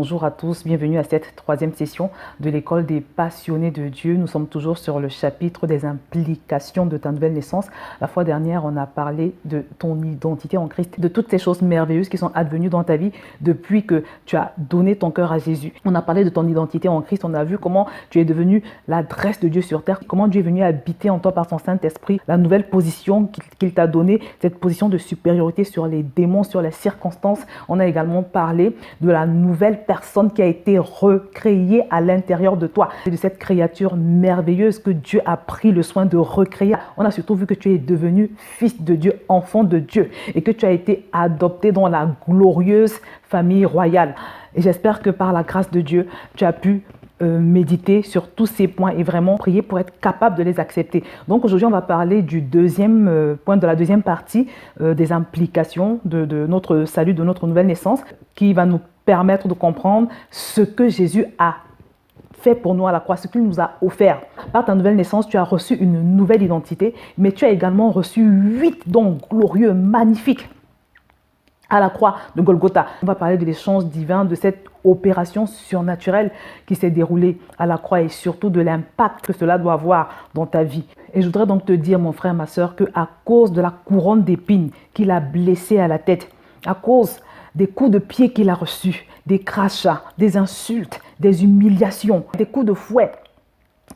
bonjour à tous, bienvenue à cette troisième session de l'école des passionnés de Dieu. Nous sommes toujours sur le chapitre des implications de ta nouvelle naissance. La fois dernière, on a parlé de ton identité en Christ, de toutes ces choses merveilleuses qui sont advenues dans ta vie depuis que tu as donné ton cœur à Jésus. On a parlé de ton identité en Christ, on a vu comment tu es devenu l'adresse de Dieu sur terre, comment Dieu est venu habiter en toi par son Saint-Esprit, la nouvelle position qu'il t'a donnée, cette position de supériorité sur les démons, sur les circonstances. On a également parlé de la nouvelle personne qui a été recréée à l'intérieur de toi, de cette créature merveilleuse que Dieu a pris le soin de recréer. On a surtout vu que tu es devenu fils de Dieu, enfant de Dieu, et que tu as été adopté dans la glorieuse famille royale. Et j'espère que par la grâce de Dieu, tu as pu méditer sur tous ces points et vraiment prier pour être capable de les accepter. Donc aujourd'hui, on va parler du deuxième point, de la deuxième partie des implications de notre salut, de notre nouvelle naissance, qui va nous permettre de comprendre ce que Jésus a fait pour nous à la croix, ce qu'il nous a offert. Par ta nouvelle naissance, tu as reçu une nouvelle identité, mais tu as également reçu 8 dons glorieux, magnifiques à la croix de Golgotha. On va parler de l'échange divin, de cette opération surnaturelle qui s'est déroulée à la croix et surtout de l'impact que cela doit avoir dans ta vie. Et je voudrais donc te dire, mon frère, ma soeur, qu'à cause de la couronne d'épines qu'il a blessée à la tête, à cause des coups de pied qu'il a reçus, des crachats, des insultes, des humiliations, des coups de fouet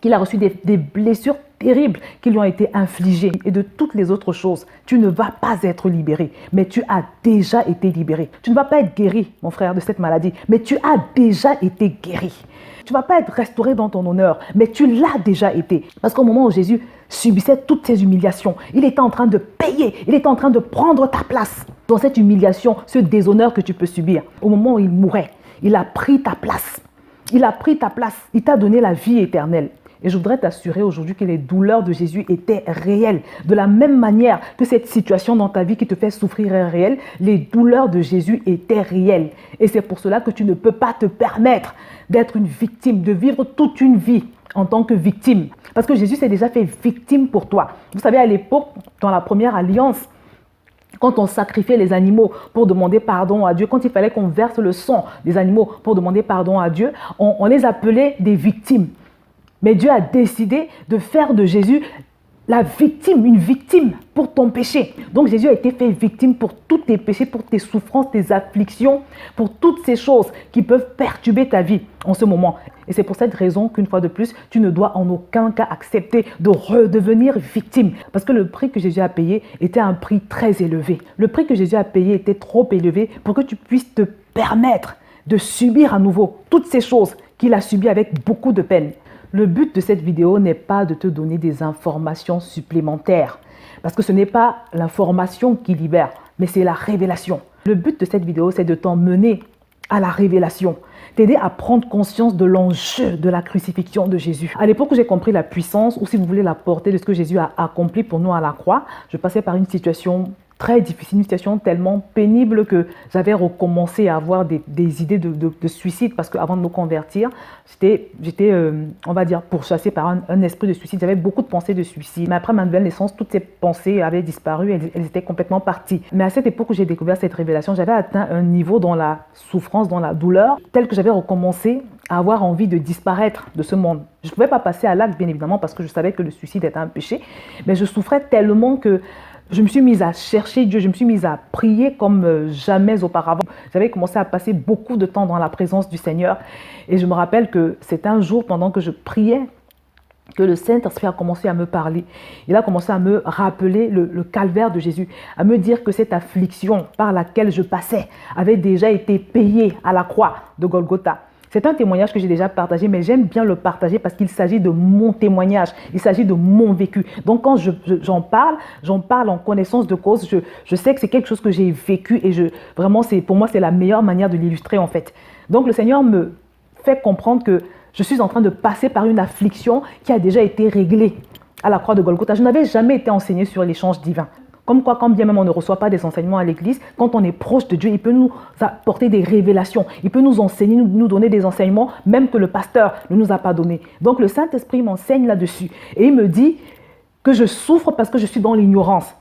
qu'il a reçus, des blessures terribles qui lui ont été infligées et de toutes les autres choses, tu ne vas pas être libéré, mais tu as déjà été libéré. Tu ne vas pas être guéri, mon frère, de cette maladie, mais tu as déjà été guéri. Tu ne vas pas être restauré dans ton honneur, mais tu l'as déjà été. Parce qu'au moment où Jésus subissait toutes ces humiliations, il était en train de payer, il était en train de prendre ta place dans cette humiliation, ce déshonneur que tu peux subir. Au moment où il mourait, il a pris ta place. Il a pris ta place. Il t'a donné la vie éternelle. Et je voudrais t'assurer aujourd'hui que les douleurs de Jésus étaient réelles. De la même manière que cette situation dans ta vie qui te fait souffrir est réelle, les douleurs de Jésus étaient réelles. Et c'est pour cela que tu ne peux pas te permettre d'être une victime, de vivre toute une vie en tant que victime. Parce que Jésus s'est déjà fait victime pour toi. Vous savez, à l'époque, dans la première alliance, quand on sacrifiait les animaux pour demander pardon à Dieu, quand il fallait qu'on verse le sang des animaux pour demander pardon à Dieu, on les appelait des victimes. Mais Dieu a décidé de faire de Jésus la victime, une victime pour ton péché. Donc Jésus a été fait victime pour tous tes péchés, pour tes souffrances, tes afflictions, pour toutes ces choses qui peuvent perturber ta vie en ce moment. Et c'est pour cette raison qu'une fois de plus, tu ne dois en aucun cas accepter de redevenir victime. Parce que le prix que Jésus a payé était un prix très élevé. Le prix que Jésus a payé était trop élevé pour que tu puisses te permettre de subir à nouveau toutes ces choses qu'il a subies avec beaucoup de peine. Le but de cette vidéo n'est pas de te donner des informations supplémentaires, parce que ce n'est pas l'information qui libère, mais c'est la révélation. Le but de cette vidéo, c'est de t'emmener à la révélation, t'aider à prendre conscience de l'enjeu de la crucifixion de Jésus. À l'époque où j'ai compris la puissance, ou si vous voulez la portée de ce que Jésus a accompli pour nous à la croix, je passais par une situation très difficile, une situation tellement pénible que j'avais recommencé à avoir des idées de suicide parce qu'avant de me convertir, j'étais on va dire, pourchassée par un esprit de suicide. J'avais beaucoup de pensées de suicide. Mais après ma nouvelle naissance, toutes ces pensées avaient disparu, elles étaient complètement parties. Mais à cette époque où j'ai découvert cette révélation, j'avais atteint un niveau dans la souffrance, dans la douleur, tel que j'avais recommencé à avoir envie de disparaître de ce monde. Je ne pouvais pas passer à l'acte, bien évidemment, parce que je savais que le suicide était un péché, mais je souffrais tellement que je me suis mise à chercher Dieu, je me suis mise à prier comme jamais auparavant. J'avais commencé à passer beaucoup de temps dans la présence du Seigneur. Et je me rappelle que c'est un jour, pendant que je priais, que le Saint-Esprit a commencé à me parler. Il a commencé à me rappeler le calvaire de Jésus, à me dire que cette affliction par laquelle je passais avait déjà été payée à la croix de Golgotha. C'est un témoignage que j'ai déjà partagé, mais j'aime bien le partager parce qu'il s'agit de mon témoignage, il s'agit de mon vécu. Donc quand j'en parle en connaissance de cause, je sais que c'est quelque chose que j'ai vécu et vraiment, pour moi, c'est la meilleure manière de l'illustrer en fait. Donc le Seigneur me fait comprendre que je suis en train de passer par une affliction qui a déjà été réglée à la croix de Golgotha. Je n'avais jamais été enseignée sur l'échange divin. Comme quoi, quand bien même on ne reçoit pas des enseignements à l'église, quand on est proche de Dieu, il peut nous apporter des révélations. Il peut nous enseigner, nous donner des enseignements, même que le pasteur ne nous a pas donné. Donc le Saint-Esprit m'enseigne là-dessus. Et il me dit que je souffre parce que je suis dans l'ignorance.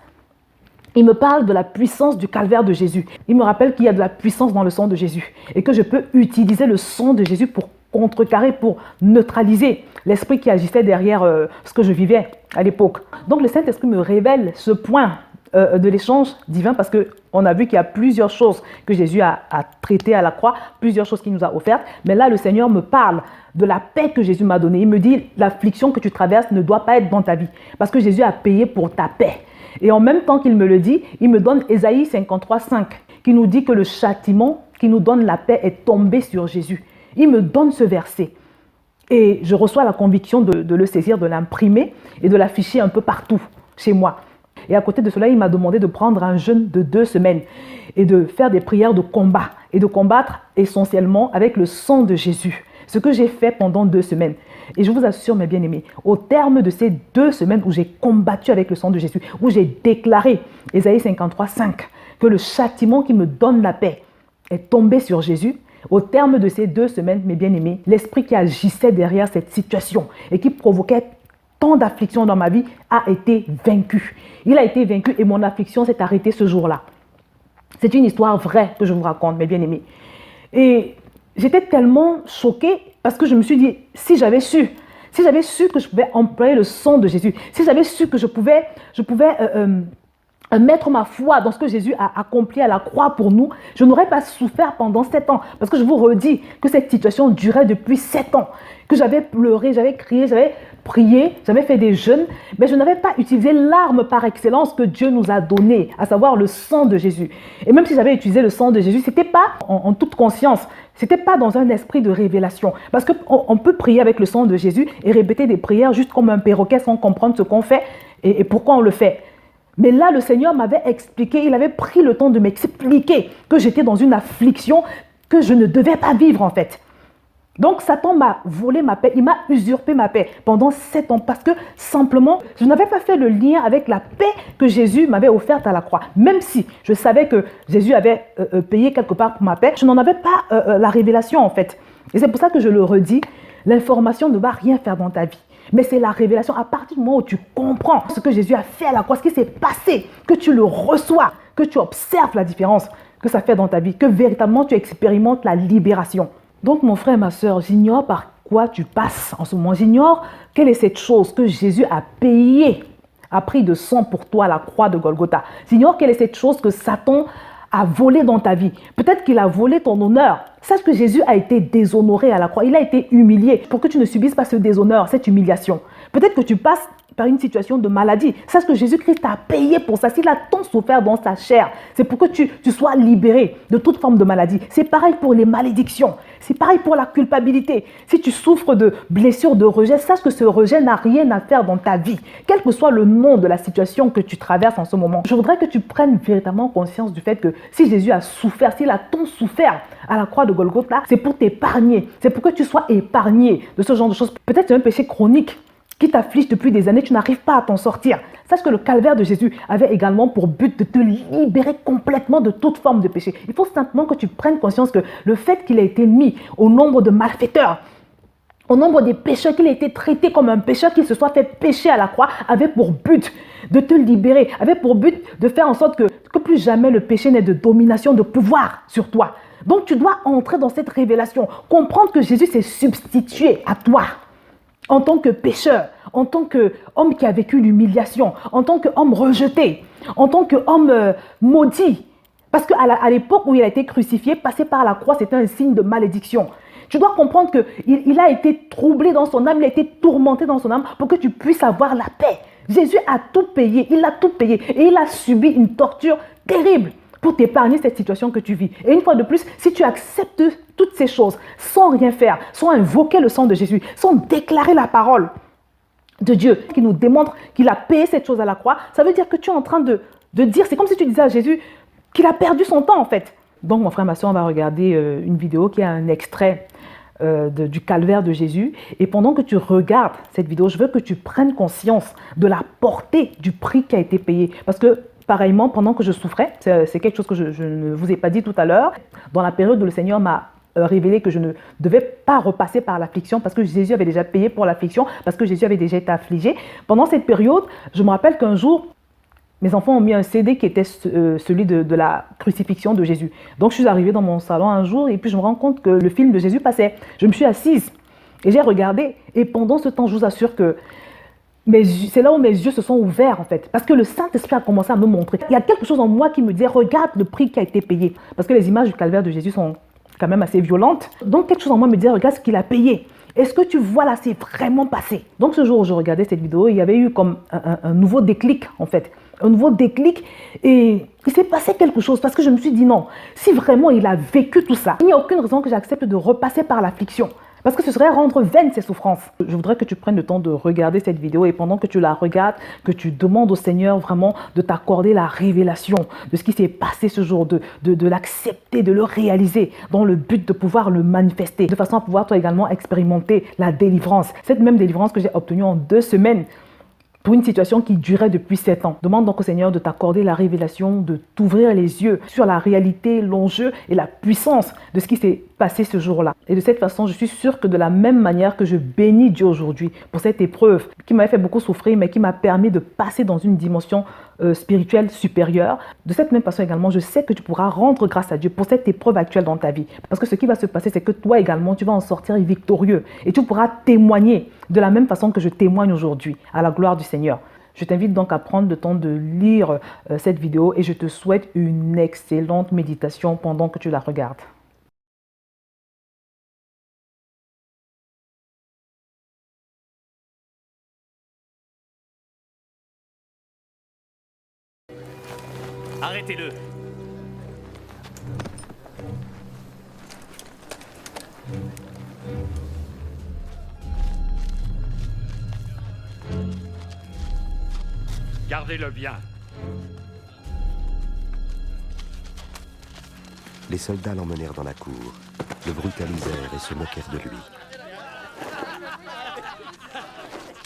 Il me parle de la puissance du calvaire de Jésus. Il me rappelle qu'il y a de la puissance dans le sang de Jésus et que je peux utiliser le sang de Jésus pour contrecarrer, pour neutraliser l'esprit qui agissait derrière ce que je vivais à l'époque. Donc le Saint-Esprit me révèle ce point de l'échange divin parce qu'on a vu qu'il y a plusieurs choses que Jésus a traitées à la croix, plusieurs choses qu'il nous a offertes. Mais là, le Seigneur me parle de la paix que Jésus m'a donnée. Il me dit, l'affliction que tu traverses ne doit pas être dans ta vie parce que Jésus a payé pour ta paix. Et en même temps qu'il me le dit, il me donne Ésaïe 53, 5, qui nous dit que le châtiment qui nous donne la paix est tombé sur Jésus. Il me donne ce verset. Et je reçois la conviction de le saisir, de l'imprimer et de l'afficher un peu partout chez moi. Et à côté de cela, il m'a demandé de prendre un jeûne de 2 semaines et de faire des prières de combat et de combattre essentiellement avec le sang de Jésus. Ce que j'ai fait pendant 2 semaines. Et je vous assure, mes bien-aimés, au terme de ces 2 semaines où j'ai combattu avec le sang de Jésus, où j'ai déclaré, Ésaïe 53, 5, que le châtiment qui me donne la paix est tombé sur Jésus, au terme de ces 2 semaines, mes bien-aimés, l'esprit qui agissait derrière cette situation et qui provoquait tant d'affliction dans ma vie a été vaincu. Il a été vaincu et mon affliction s'est arrêtée ce jour-là. C'est une histoire vraie que je vous raconte, mes bien-aimés. Et j'étais tellement choquée parce que je me suis dit, si j'avais su que je pouvais employer le sang de Jésus, si j'avais su que je pouvais mettre ma foi dans ce que Jésus a accompli à la croix pour nous, je n'aurais pas souffert pendant 7 ans. Parce que je vous redis que cette situation durait depuis 7 ans. Que j'avais pleuré, j'avais crié, j'avais prié, j'avais fait des jeûnes, mais je n'avais pas utilisé l'arme par excellence que Dieu nous a donnée, à savoir le sang de Jésus. Et même si j'avais utilisé le sang de Jésus, ce n'était pas en toute conscience, ce n'était pas dans un esprit de révélation. Parce qu'on peut prier avec le sang de Jésus et répéter des prières juste comme un perroquet sans comprendre ce qu'on fait et pourquoi on le fait. Mais là, le Seigneur m'avait expliqué, il avait pris le temps de m'expliquer que j'étais dans une affliction que je ne devais pas vivre en fait. Donc Satan m'a volé ma paix, il m'a usurpé ma paix pendant 7 ans parce que simplement, je n'avais pas fait le lien avec la paix que Jésus m'avait offerte à la croix. Même si je savais que Jésus avait payé quelque part pour ma paix, je n'en avais pas la révélation en fait. Et c'est pour ça que je le redis, l'information ne va rien faire dans ta vie. Mais c'est la révélation à partir du moment où tu comprends ce que Jésus a fait à la croix, ce qui s'est passé, que tu le reçois, que tu observes la différence que ça fait dans ta vie, que véritablement tu expérimentes la libération. Donc mon frère et ma soeur, j'ignore par quoi tu passes en ce moment. J'ignore quelle est cette chose que Jésus a payée à prix de sang pour toi à la croix de Golgotha. J'ignore quelle est cette chose que Satan a volé dans ta vie. Peut-être qu'il a volé ton honneur. Sache que Jésus a été déshonoré à la croix. Il a été humilié pour que tu ne subisses pas ce déshonneur, cette humiliation. Peut-être que tu passes par une situation de maladie. Sache que Jésus-Christ a payé pour ça. S'il a tant souffert dans sa chair, c'est pour que tu sois libéré de toute forme de maladie. C'est pareil pour les malédictions. C'est pareil pour la culpabilité. Si tu souffres de blessures, de rejet, sache que ce rejet n'a rien à faire dans ta vie. Quel que soit le nom de la situation que tu traverses en ce moment, je voudrais que tu prennes véritablement conscience du fait que si Jésus a souffert, s'il a tant souffert à la croix de Golgotha, c'est pour t'épargner. C'est pour que tu sois épargné de ce genre de choses. Peut-être c'est un péché chronique qui t'afflige depuis des années, tu n'arrives pas à t'en sortir. Sache que le calvaire de Jésus avait également pour but de te libérer complètement de toute forme de péché. Il faut simplement que tu prennes conscience que le fait qu'il ait été mis au nombre de malfaiteurs, au nombre des pécheurs, qu'il ait été traité comme un pécheur, qu'il se soit fait pécher à la croix, avait pour but de te libérer, avait pour but de faire en sorte que plus jamais le péché n'ait de domination, de pouvoir sur toi. Donc tu dois entrer dans cette révélation, comprendre que Jésus s'est substitué à toi. En tant que pécheur, en tant qu'homme qui a vécu l'humiliation, en tant qu'homme rejeté, en tant qu'homme maudit. Parce qu'à l'époque où il a été crucifié, passer par la croix, c'était un signe de malédiction. Tu dois comprendre qu'il a été troublé dans son âme, il a été tourmenté dans son âme pour que tu puisses avoir la paix. Jésus a tout payé, il a tout payé et il a subi une torture terrible pour t'épargner cette situation que tu vis. Et une fois de plus, si tu acceptes toutes ces choses sans rien faire, sans invoquer le sang de Jésus, sans déclarer la parole de Dieu qui nous démontre qu'il a payé cette chose à la croix, ça veut dire que tu es en train de dire, c'est comme si tu disais à Jésus qu'il a perdu son temps en fait. Donc mon frère, ma soeur, on va regarder une vidéo qui a un extrait du calvaire de Jésus. Et pendant que tu regardes cette vidéo, je veux que tu prennes conscience de la portée du prix qui a été payé. Parce que pareillement, pendant que je souffrais, c'est quelque chose que je ne vous ai pas dit tout à l'heure, dans la période où le Seigneur m'a révélé que je ne devais pas repasser par l'affliction parce que Jésus avait déjà payé pour l'affliction, parce que Jésus avait déjà été affligé. Pendant cette période, je me rappelle qu'un jour, mes enfants ont mis un CD qui était celui de la crucifixion de Jésus. Donc je suis arrivée dans mon salon un jour et puis je me rends compte que le film de Jésus passait. Je me suis assise et j'ai regardé. Et pendant ce temps, je vous assure que c'est là où mes yeux se sont ouverts en fait. Parce que le Saint-Esprit a commencé à me montrer. Il y a quelque chose en moi qui me disait, regarde le prix qui a été payé. Parce que les images du calvaire de Jésus sont quand même assez violentes. Donc quelque chose en moi me disait, regarde ce qu'il a payé. Est-ce que tu vois là, c'est vraiment passé? Donc ce jour où je regardais cette vidéo, il y avait eu comme un nouveau déclic en fait. Un nouveau déclic et il s'est passé quelque chose parce que je me suis dit non, si vraiment il a vécu tout ça, il n'y a aucune raison que j'accepte de repasser par l'affliction. Parce que ce serait rendre vaines ces souffrances. Je voudrais que tu prennes le temps de regarder cette vidéo et pendant que tu la regardes, que tu demandes au Seigneur vraiment de t'accorder la révélation de ce qui s'est passé ce jour, de l'accepter, de le réaliser dans le but de pouvoir le manifester, de façon à pouvoir toi également expérimenter la délivrance. Cette même délivrance que j'ai obtenue en 2 semaines pour une situation qui durait depuis 7 ans. Demande donc au Seigneur de t'accorder la révélation, de t'ouvrir les yeux sur la réalité, l'enjeu et la puissance de ce qui s'est passé ce jour-là. Et de cette façon, je suis sûre que de la même manière que je bénis Dieu aujourd'hui pour cette épreuve qui m'avait fait beaucoup souffrir, mais qui m'a permis de passer dans une dimension spirituelle supérieure, de cette même façon également, je sais que tu pourras rendre grâce à Dieu pour cette épreuve actuelle dans ta vie. Parce que ce qui va se passer, c'est que toi également, tu vas en sortir victorieux et tu pourras témoigner de la même façon que je témoigne aujourd'hui, à la gloire du Seigneur. Je t'invite donc à prendre le temps de lire cette vidéo et je te souhaite une excellente méditation pendant que tu la regardes. Arrêtez-le! Gardez-le bien. Les soldats l'emmenèrent dans la cour, le brutalisèrent et se moquèrent de lui.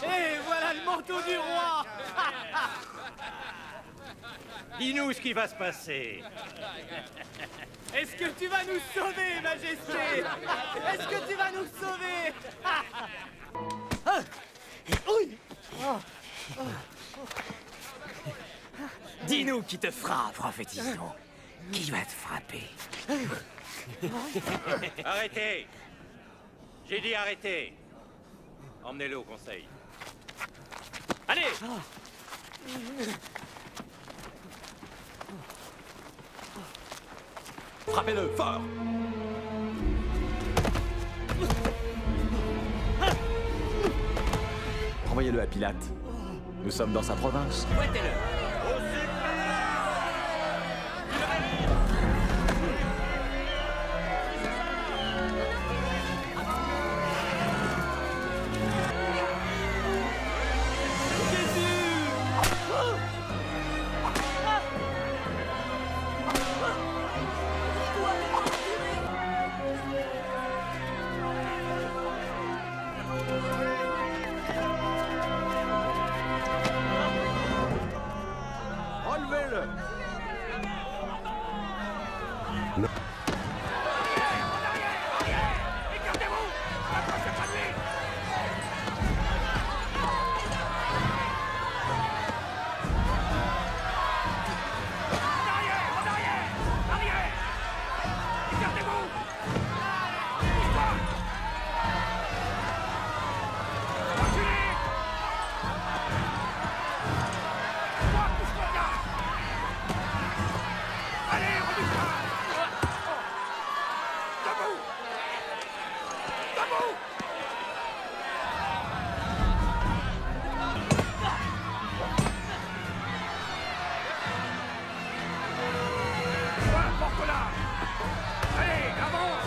Et voilà le manteau du roi! Dis-nous ce qui va se passer. Est-ce que tu vas nous sauver, Majesté? Est-ce que tu vas nous sauver? Dis-nous qui te frappe, prophétisons. Qui va te frapper? Arrêtez! J'ai dit arrêtez! Emmenez-le au conseil. Allez! Frappez-le fort! Envoyez-le à Pilate. Nous sommes dans sa province. Fouettez-le! Relevez-le! Porte-la! Allez, avant!